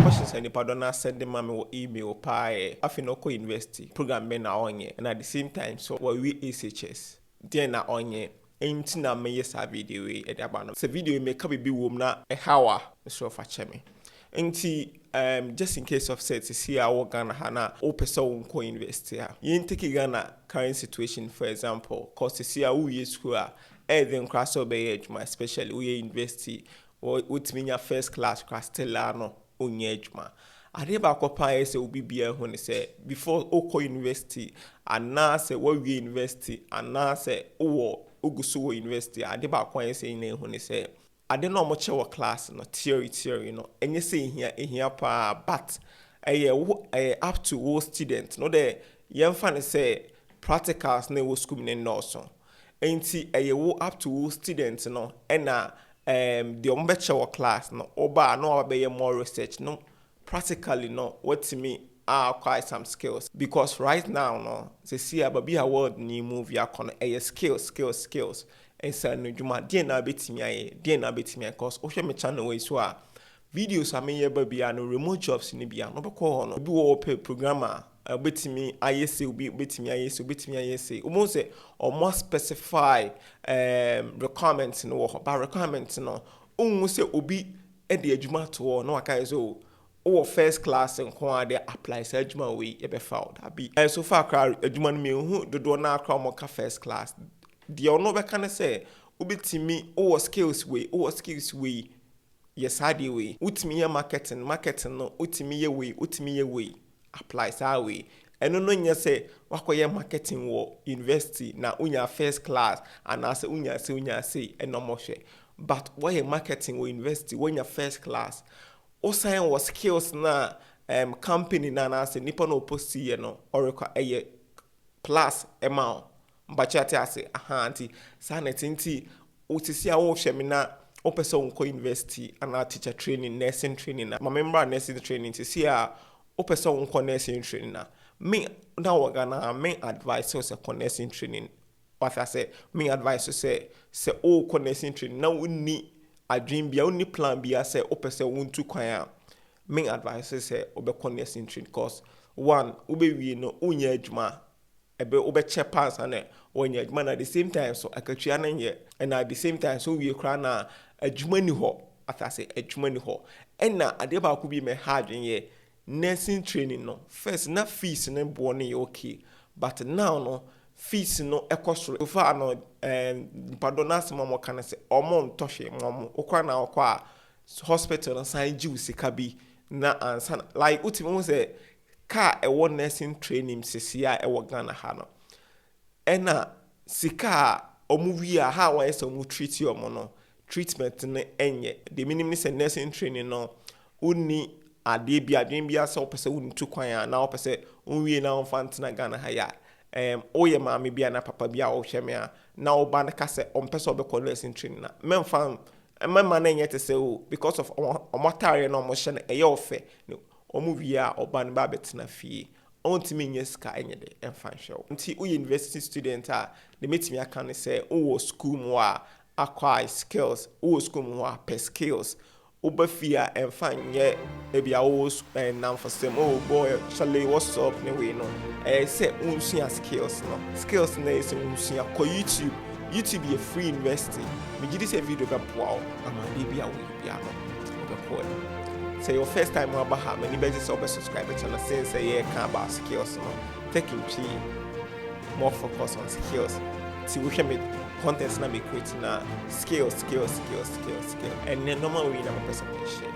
questions any pardon send them me email pie afi no ko university program me na onye and at the same time so we ACHS then na onye enti na me yes video we e aba no se video me ka be wom na e hawa so fa cheme enti just in case of set see our Ghana hana o pesa wonko university ha yin take Ghana current situation for example cause see a we school a then class obey ejuma especially we university or utminya first class still no onye ejuma ade ba kopa ese obi bia hu ne say before oko university ana say we university ana say wo oguso university ade ba kwa ese na hu ne say ade no mo chewo class no theory no enye say ehia pa but up to all students no the yemfa ne say practicals na wo school ne no so enti wo up to all students no na the ombechewo class no oba no be more research no practically no what to me are quite some skills because right now no say see ababi a world ni move ya kono skills and say no juma dey na betimi aye cause o hwe me channel we so a videos amenye ba bia no remote jobs ni bia no be ko no bi wo pe programmer betimi ayese obi betimi ayese o mo say or more specify requirements no wo ba requirements no o say obi e de adwuma to no aka so o first class nko ade apply say adwuma we e be found abi so far kra adwuma no me hu dodo na akra mo ka first class de ono be kan say obetimi o skills we yes ade we utimi ya marketing no utimi ye we apply that way eno no nya say wakoye marketing wo university na unya first class and as unya say eno mo hwe but why marketing wo university when your first class o sign was skills na company na say nipa no post ye no or plus amount mbachati ase anti sanity utisi a wo hwe me na o person unko university and teacher training nursing training na member nursing training to see a o person unko nursing training na me na Ghana me advice so nursing training what I say me advice say o nursing training na unni a dream bia unni plan bia say o person won't kwan me advice say obekɔ nursing training cause one ubewie no unya adwuma ebe obeche pass and onya adwuma na at the same time so akatua na nye and at the same time so wie kra na adwuma ni ho ata say adwuma ni ho na ade ba ko bi me hard ye nursing training no first na fees no bo no okay but now no fees no ekosoro fa no pardon na asema mo kan say omo ntɔhwe mo okwa na okwa hospital no san jiw sika bi na ansa like ultimate mo say car ewo nursing training sesia ewo Ghana ha no ena sika omuwi a ha wan say omu treat you omo no treatment ne enye the minimum say nursing training no uni ade bia adwen bia say opese uni tu kwan na opese unwie na onfant na Ghana ha ya oye maami bia na papa bia o hweme a na oba na ka say ompese obekɔ nursing training na memfa mema na enye te say o because of omotare na omo hye na eye ofe omu via oba na ba betina fie ontimi nye ska enye de emfa hwe nti o university student a de metimi aka ne say o school mo a acquire skills o school mo a per skills obafia emfa nye ebia o nam for some oh boy chale what's up ne we no say unsua skills na is unsua ko YouTube a free university me gidi say video ga wow amade bia we bia no obekɔ say your first time we ha many better subscribe to channel say yeah can about skills no taking more focus on skills see we can make contents na me create na skills and then normal we na person share